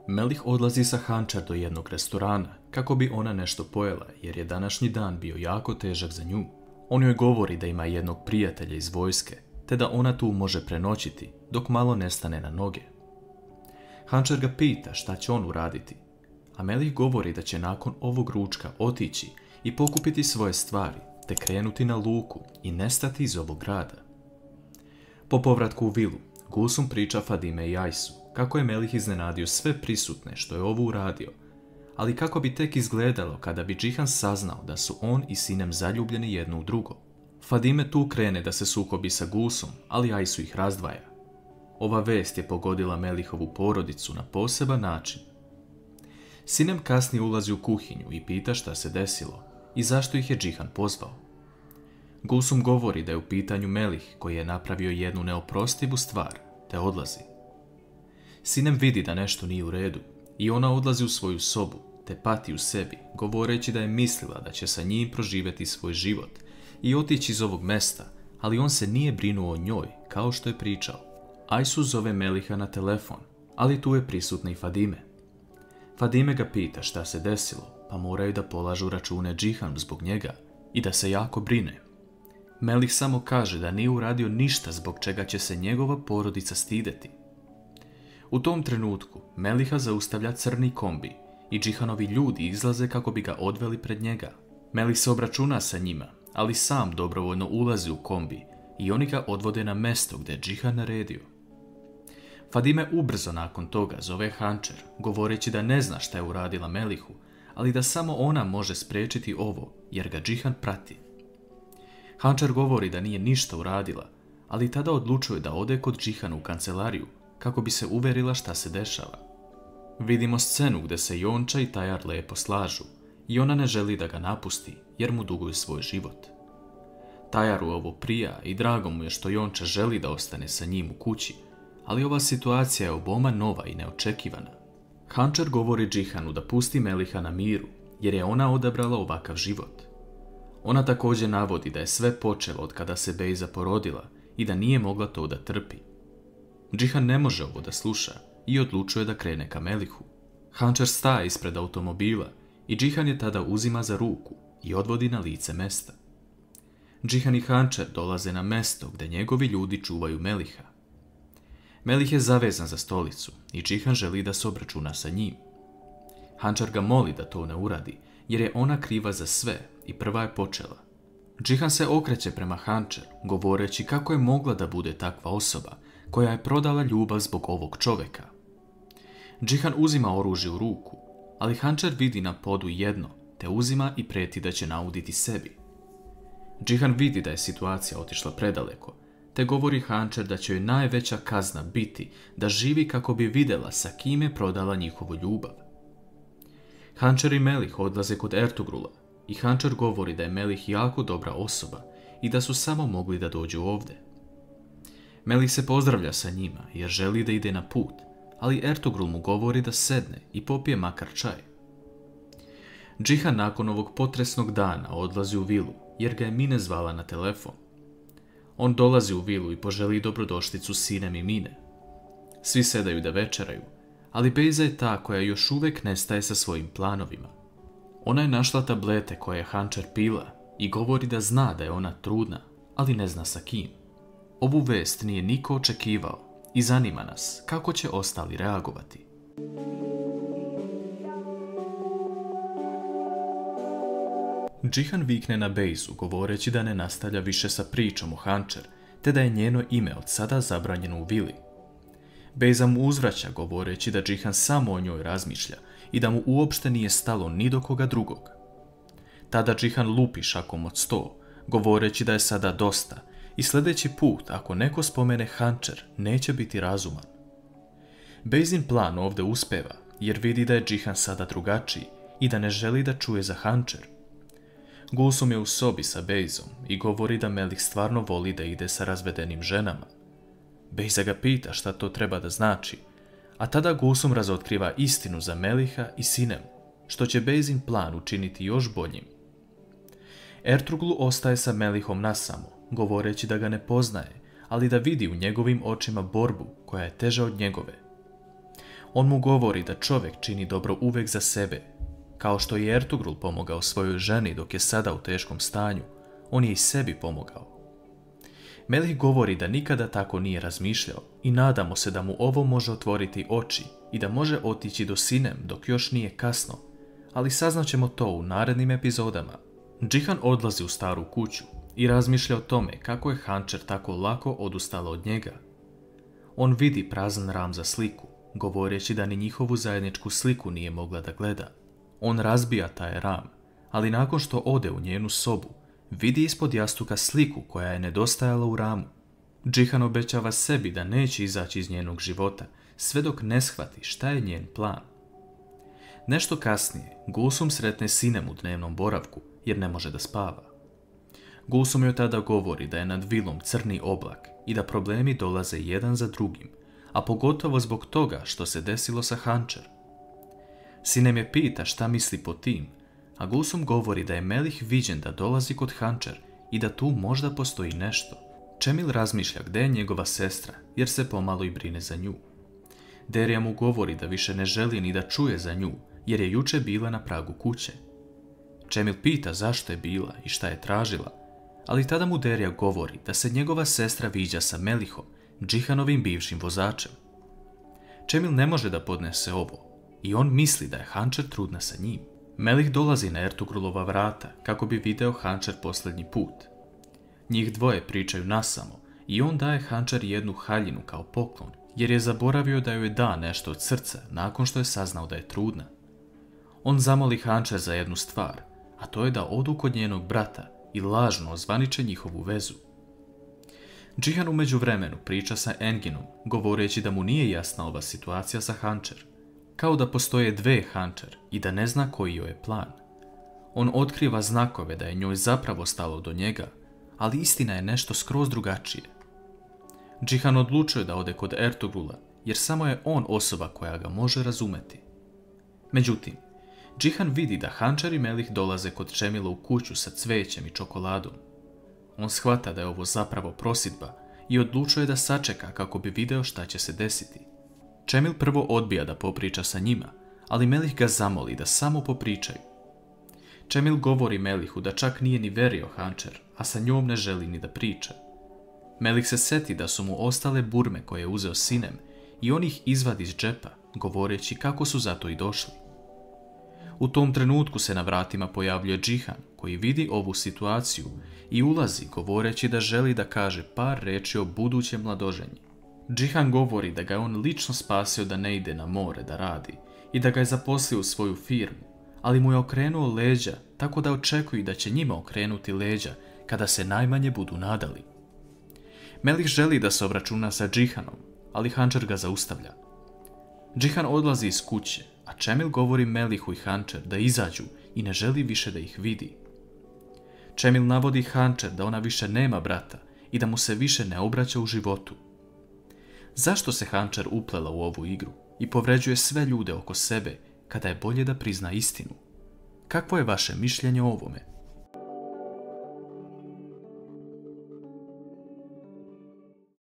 Melih odlazi sa Hančar do jednog restorana kako bi ona nešto pojela jer je današnji dan bio jako težak za nju. On joj govori da ima jednog prijatelja iz vojske te da ona tu može prenoćiti dok malo ne stane na noge. Hančar ga pita šta će on uraditi, a Melih govori da će nakon ovog ručka otići i pokupiti svoje stvari te krenuti na luku i nestati iz ovog grada. Po povratku u vilu, Gulsum priča Fadime i Ajsu kako je Melih iznenadio sve prisutne što je ovo uradio, ali kako bi tek izgledalo kada bi Džihan saznao da su on i Sinem zaljubljeni jedno u drugo. Fadime tu krene da se sukobi sa Gulsum, ali Ajsu ih razdvaja. Ova vest je pogodila Melihovu porodicu na poseban način. Sinem kasnije ulazi u kuhinju i pita šta se desilo i zašto ih je Džihan pozvao. Gulsum govori da je u pitanju Melih koji je napravio jednu neoprostivu stvar, te odlazi. Sinem vidi da nešto nije u redu i ona odlazi u svoju sobu, te pati u sebi, govoreći da je mislila da će sa njim proživjeti svoj život i otići iz ovog mesta, ali on se nije brinuo o njoj kao što je pričao. Ajsu zove Meliha na telefon, ali tu je prisutna i Fadime. Fadime ga pita šta se desilo, pa moraju da polažu račune Džihanu zbog njega i da se jako brine. Melih samo kaže da nije uradio ništa zbog čega će se njegova porodica stideti. U tom trenutku Meliha zaustavlja crni kombi i Džihanovi ljudi izlaze kako bi ga odveli pred njega. Melih se obračuna sa njima, ali sam dobrovoljno ulazi u kombi i oni ga odvode na mesto gdje je Džihan naredio. Fadime ubrzo nakon toga zove Hančar, govoreći da ne zna šta je uradila Melihu, ali da samo ona može spriječiti ovo jer ga Džihan prati. Hančar govori da nije ništa uradila, ali tada odlučuje da ode kod Džihana u kancelariju kako bi se uverila šta se dešava. Vidimo scenu gdje se Jonča i Tajar lepo slažu i ona ne želi da ga napusti jer mu duguju svoj život. Tajaru ovo prija i drago mu je što Jonča želi da ostane sa njim u kući, ali ova situacija je oboma nova i neočekivana. Hančar govori Džihanu da pusti Meliha na miru jer je ona odabrala ovakav život. Ona također navodi da je sve počelo od kada se Bejza porodila i da nije mogla to da trpi. Džihan ne može ovo da sluša i odlučuje da krene ka Melihu. Hančar staje ispred automobila i Džihan je tada uzima za ruku i odvodi na lice mesta. Džihan i Hančar dolaze na mesto gdje njegovi ljudi čuvaju Meliha. Melih je zavezan za stolicu i Džihan želi da se obračuna sa njim. Hančar ga moli da to ne uradi jer je ona kriva za sve i prva je počela. Džihan se okreće prema Hančar, govoreći kako je mogla da bude takva osoba koja je prodala ljubav zbog ovog čovjeka. Džihan uzima oružje u ruku, ali Hančar vidi na podu jedno, te uzima i preti da će nauditi sebi. Džihan vidi da je situacija otišla predaleko, te govori Hančar da će joj najveća kazna biti da živi kako bi vidjela sa kim je prodala njihovu ljubav. Hančar i Melih odlaze kod Ertugrula i Hančar govori da je Melih jako dobra osoba i da su samo mogli da dođu ovdje. Melih se pozdravlja sa njima jer želi da ide na put, ali Ertugrul mu govori da sedne i popije makar čaj. Džihan nakon ovog potresnog dana odlazi u vilu jer ga je Mine zvala na telefon. On dolazi u vilu i poželi dobrodošlicu Sinem i Mine. Svi sedaju da večeraju, ali Bejza je ta koja još uvijek nestaje sa svojim planovima. Ona je našla tablete koje je Hančar pila i govori da zna da je ona trudna, ali ne zna sa kim. Ovu vest nije niko očekivao i zanima nas kako će ostali reagovati. Džihan vikne na Bejzu govoreći da ne nastavlja više sa pričom o Hančar, te da je njeno ime od sada zabranjeno u vili. Bejza mu uzvraća govoreći da Džihan samo o njoj razmišlja i da mu uopšte nije stalo ni do koga drugog. Tada Džihan lupi šakom od sto, govoreći da je sada dosta i sljedeći put ako neko spomene Hančar neće biti razuman. Bejzin plan ovdje uspeva jer vidi da je Džihan sada drugačiji i da ne želi da čuje za Hančar. Gulsum je u sobi sa Bejzom i govori da Melih stvarno voli da ide sa razvedenim ženama. Bejza ga pita šta to treba da znači, a tada Gulsum razotkriva istinu za Meliha i Sinem, što će Bejzin plan učiniti još boljim. Ertugrul ostaje sa Melihom nasamo, govoreći da ga ne poznaje, ali da vidi u njegovim očima borbu koja je teža od njegove. On mu govori da čovjek čini dobro uvijek za sebe. Kao što je Ertugrul pomogao svojoj ženi dok je sada u teškom stanju, on je i sebi pomogao. Melih govori da nikada tako nije razmišljao i nadamo se da mu ovo može otvoriti oči i da može otići do Sinem dok još nije kasno, ali saznaćemo to u narednim epizodama. Džihan odlazi u staru kuću i razmišlja o tome kako je Hančer tako lako odustala od njega. On vidi prazan ram za sliku, govoreći da ni njihovu zajedničku sliku nije mogla da gleda. On razbija taj ram, ali nakon što ode u njenu sobu, vidi ispod jastuka sliku koja je nedostajala u ramu. Džihan obećava sebi da neće izaći iz njenog života, sve dok ne shvati šta je njen plan. Nešto kasnije, Gulsum sretne Sinem u dnevnom boravku, jer ne može da spava. Gulsum joj tada govori da je nad vilom crni oblak i da problemi dolaze jedan za drugim, a pogotovo zbog toga što se desilo sa Hančer. Sinem je pita šta misli po tim, a Gulsum govori da je Melih viđen da dolazi kod Hančer i da tu možda postoji nešto. Čemil razmišlja gde je njegova sestra, jer se pomalo i brine za nju. Derija mu govori da više ne želi ni da čuje za nju, jer je juče bila na pragu kuće. Čemil pita zašto je bila i šta je tražila, ali tada mu Derija govori da se njegova sestra viđa sa Melihom, Džihanovim bivšim vozačem. Čemil ne može da podnese ovo i on misli da je Hančer trudna sa njim. Melih dolazi na Ertugrulova vrata kako bi video Hančer posljednji put. Njih dvoje pričaju nasamo i on daje Hančer jednu haljinu kao poklon, jer je zaboravio da joj da nešto od srca nakon što je saznao da je trudna. On zamoli Hančer za jednu stvar, a to je da odu kod njenog brata i lažno ozvaniče njihovu vezu. Džihan u međuvremenu priča sa Enginom, govoreći da mu nije jasna ova situacija sa Hančer. Kao da postoje dve Hančer i da ne zna koji joj je plan. On otkriva znakove da je njoj zapravo stalo do njega, ali istina je nešto skroz drugačije. Džihan odlučuje da ode kod Ertugrula, jer samo je on osoba koja ga može razumeti. Međutim, Džihan vidi da Hančer i Melih dolaze kod Čemila u kuću sa cvećem i čokoladom. On shvata da je ovo zapravo prosidba i odlučuje da sačeka kako bi video šta će se desiti. Čemil prvo odbija da popriča sa njima, ali Melih ga zamoli da samo popričaju. Čemil govori Melihu da čak nije ni verio Hančer, a sa njom ne želi ni da priča. Melih se seti da su mu ostale burme koje je uzeo Sinem i on ih izvadi iz džepa, govoreći kako su zato i došli. U tom trenutku se na vratima pojavljuje Džihan, koji vidi ovu situaciju i ulazi govoreći da želi da kaže par reči o budućem mladoženji. Džihan govori da ga je on lično spasio da ne ide na more da radi i da ga je zaposlio u svoju firmu, ali mu je okrenuo leđa tako da očekuju da će njima okrenuti leđa kada se najmanje budu nadali. Melih želi da se obračuna sa Džihanom, ali Hančer ga zaustavlja. Džihan odlazi iz kuće, a Čemil govori Melihu i Hančer da izađu i ne želi više da ih vidi. Čemil navodi Hančer da ona više nema brata i da mu se više ne obraća u životu. Zašto se Hančer uplela u ovu igru i povređuje sve ljude oko sebe kada je bolje da prizna istinu? Kakvo je vaše mišljenje o ovome?